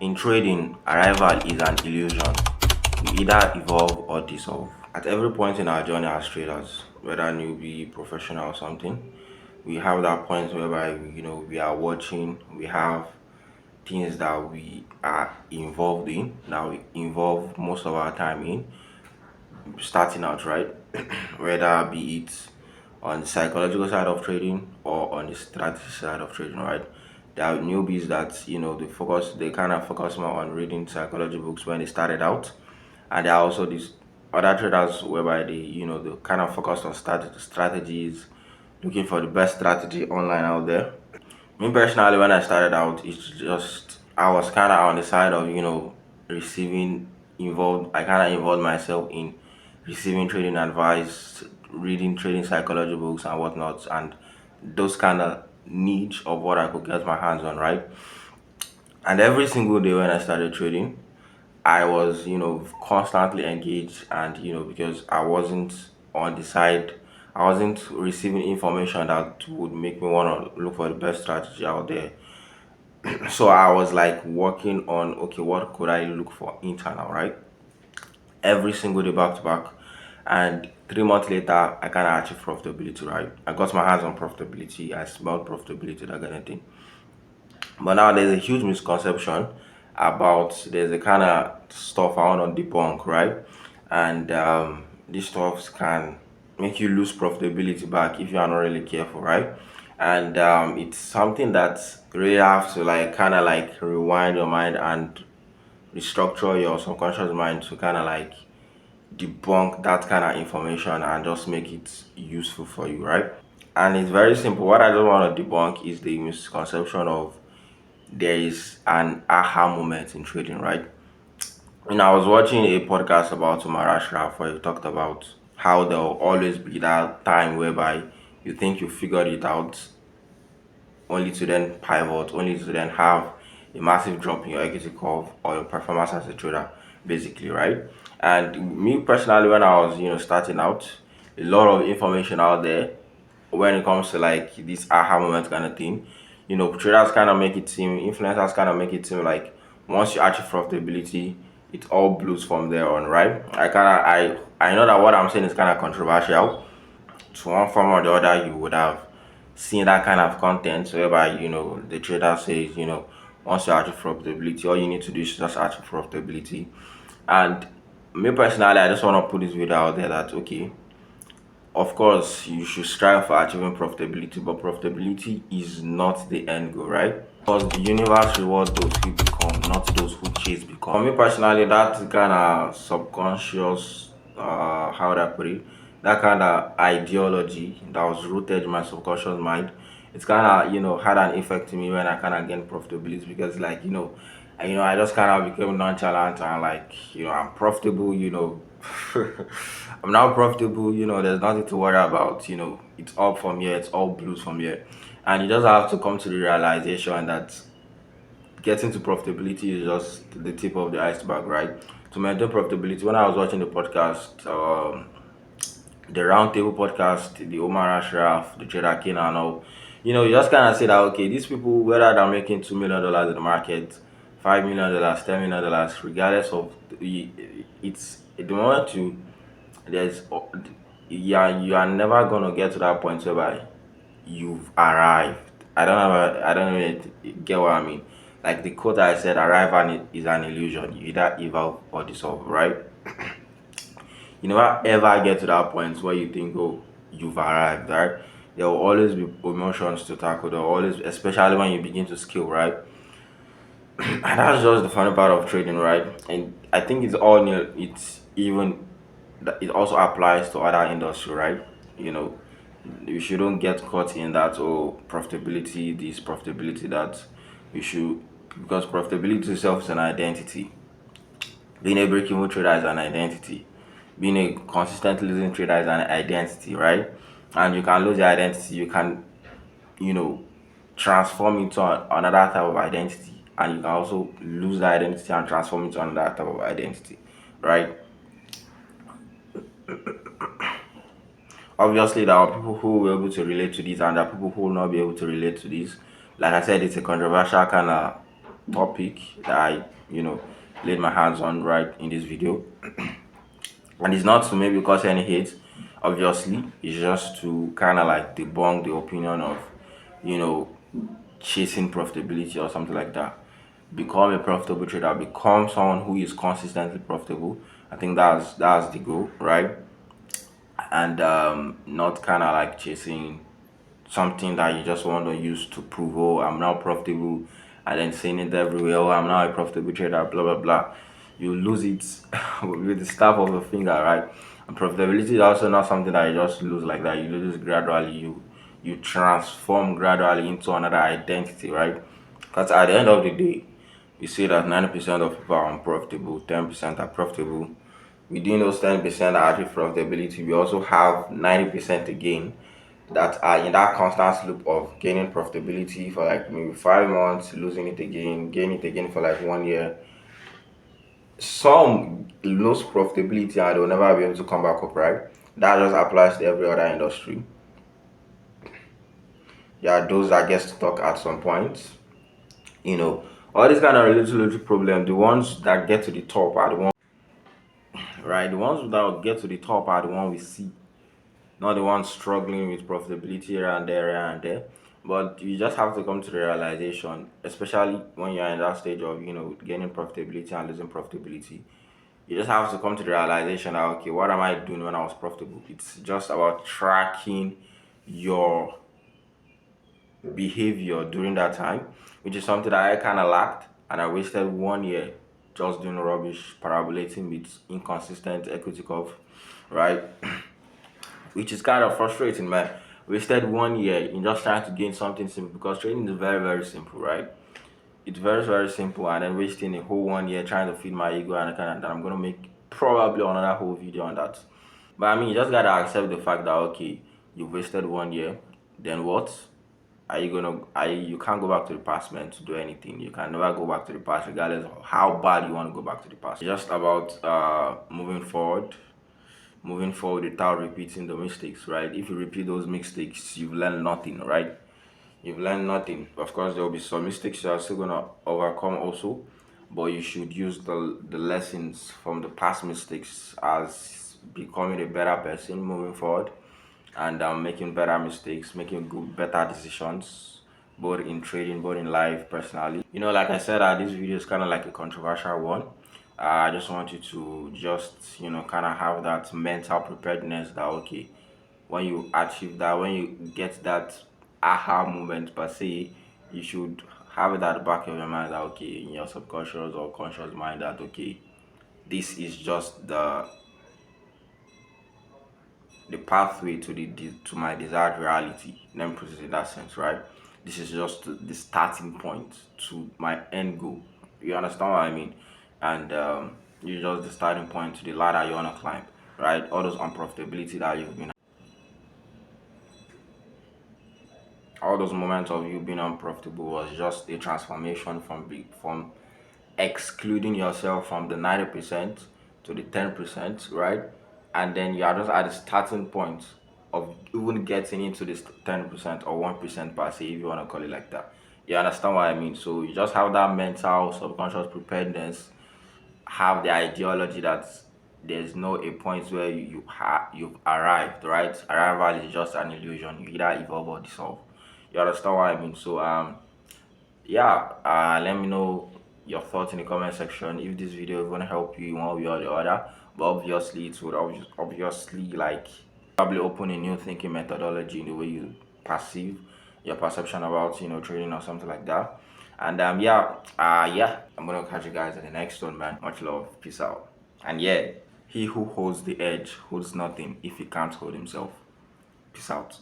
In trading, arrival is an illusion. You either evolve or dissolve. At every point in our journey as traders, whether newbie, professional, or something, we have that point whereby we are watching. We have things that we are involved in, that we involve most of our time in, starting out, right? Whether be it on the psychological side of trading or on the strategy side of trading, right? There are newbies that they kind of focus more on reading psychology books when they started out, and there are also these other traders whereby they kind of focus on strategies, looking for the best strategy online out there. Me personally, when I started out, it's just I was kind of on the side of receiving involved. I kind of involved myself in receiving trading advice, reading trading psychology books and whatnot, and those kind of niche of what I could get my hands on, right? And every single day when I started trading, I was, constantly engaged, and because I wasn't on the side, I wasn't receiving information that would make me want to look for the best strategy out there. So I was like working on, okay, what could I look for internal, right? Every single day back to back. And 3 months later, I kind of achieved profitability, right? I got my hands on profitability. I smelled profitability, that kind of thing. But now there's a huge misconception about there's a kind of stuff I want to debunk, right? And these stuffs can make you lose profitability back if you are not really careful, right? And it's something that really have to like kind of like rewind your mind and restructure your subconscious mind to kind of like debunk that kind of information and just make it useful for you, right? And it's very simple. What I don't want to debunk is the misconception of there is an aha moment in trading, right? And I was watching a podcast about Umar Ashraf where he talked about how there will always be that time whereby you think you figured it out, only to then pivot, only to then have a massive drop in your equity curve or your performance as a trader, basically, right? And me personally, when I was starting out, a lot of information out there when it comes to like this aha moment kind of thing. Traders kind of make it seem, influencers kind of make it seem like once you achieve profitability, it all blows from there on, right? I know that what I'm saying is kind of controversial. To one form or the other, you would have seen that kind of content whereby the trader says, once you achieve profitability, all you need to do is just achieve profitability. And me personally, I just want to put this video out there that okay, of course, you should strive for achieving profitability, but profitability is not the end goal, right? Because the universe rewards those who become, not those who chase become. For me personally, that kind of subconscious, how would I put it? That kind of ideology that was rooted in my subconscious mind, it's kind of had an effect on me when I kind of gained profitability because like I just kind of became nonchalant and like I'm profitable, I'm now profitable, there's nothing to worry about, it's up from here, it's all blues from here. And you just have to come to the realization that getting to profitability is just the tip of the iceberg, right? To maintain profitability, when I was watching the podcast, the Roundtable podcast, the Omar Ashraf, the Trader King and all, you just kind of say that, okay, these people, whether they're making $2 million in the market, $5 million, $10 million, regardless of, it's the moment there's, yeah, you are never going to get to that point whereby you've arrived. I don't know, get what I mean. Like the quote I said, arrival is an illusion. You either evolve or dissolve, right? You never ever get to that point where you think, oh, you've arrived, right? There will always be emotions to tackle. There will always, especially when you begin to scale, right? And that's just the funny part of trading, right? And I think it's all new. It's even that it also applies to other industry, right? You know, you shouldn't get caught in that profitability, this profitability that you should because profitability itself is an identity. Being a break-even trader is an identity. Being a consistent losing trader is an identity, right? And you can lose your identity, you can, you know, transform into another type of identity. And you can also lose that identity and transform into another type of identity, right? Obviously, there are people who will be able to relate to this, and there are people who will not be able to relate to this. Like I said, it's a controversial kind of topic that I, laid my hands on right in this video. And it's not to maybe cause any hate, obviously. It's just to kind of like debunk the opinion of, you know, chasing profitability or something like that. Become a profitable trader, become someone who is consistently profitable. I think that's the goal, right? And not kind of like chasing something that you just want to use to prove, oh, I'm now profitable, and then saying it everywhere, oh, I'm now a profitable trader, blah blah blah. You lose it with the snap of a finger, right? And profitability is also not something that you just lose like that. You lose it gradually. You transform gradually into another identity, right? Because at the end of the day, you see that 90% of people are unprofitable, 10% are profitable. Within those 10% that achieve profitability, we also have 90% again that are in that constant loop of gaining profitability for like maybe 5 months, losing it again, gain it again for like 1 year. Some lose profitability and they'll never be able to come back up, right? That just applies to every other industry. Yeah, those that gets to talk at some point. You know, all these kind of little problems, the ones that get to the top are the ones, right? The ones that get to the top are the ones we see, not the ones struggling with profitability here and there, here and there. But you just have to come to the realization, especially when you're in that stage of, gaining profitability and losing profitability. You just have to come to the realization that, okay, what am I doing when I was profitable? It's just about tracking your behavior during that time, which is something that I kind of lacked, and I wasted 1 year just doing rubbish, parabolating with inconsistent equity curve, right? Which is kind of frustrating, man. Wasted 1 year in just trying to gain something simple because trading is very, very simple, right? It's very, very simple, and then wasting a whole 1 year trying to feed my ego and kind of that. I'm gonna make probably another whole video on that. But I mean, you just gotta accept the fact that okay, you wasted 1 year. Then what? Are you gonna? You can't go back to the past, man, to do anything. You can never go back to the past, regardless of how bad you want to go back to the past. It's just about moving forward without repeating the mistakes, right? If you repeat those mistakes, you've learned nothing, right? You've learned nothing. Of course, there will be some mistakes you are still gonna overcome also, but you should use the lessons from the past mistakes as becoming a better person moving forward, and making better mistakes, making good, better decisions, both in trading, both in life, personally. Like I said, this video is kind of like a controversial one. I just want you to just, kind of have that mental preparedness that, okay, when you achieve that, when you get that aha moment per se, you should have it at the back of your mind that, okay, in your subconscious or conscious mind that, okay, this is just the pathway to to my desired reality. Let me put it in that sense, right? This is just the starting point to my end goal. You understand what I mean? And you just the starting point to the ladder you wanna climb, right? All those unprofitability that you've been, all those moments of you being unprofitable was just a transformation from excluding yourself from the 90% to the 10%, right? And then you are just at the starting point of even getting into this 10% or 1% per se, if you want to call it like that. You understand what I mean? So you just have that mental subconscious preparedness, have the ideology that there's no a point where you've arrived, right? Arrival is just an illusion. You either evolve or dissolve. You understand what I mean? So yeah, let me know your thoughts in the comment section if this video is going to help you in one way or the other. But obviously it would obviously like probably open a new thinking methodology in the way you perceive your perception about trading or something like that. And yeah, I'm gonna catch you guys in the next one, man. Much love, peace out. And yeah, he who holds the edge holds nothing if he can't hold himself. Peace out.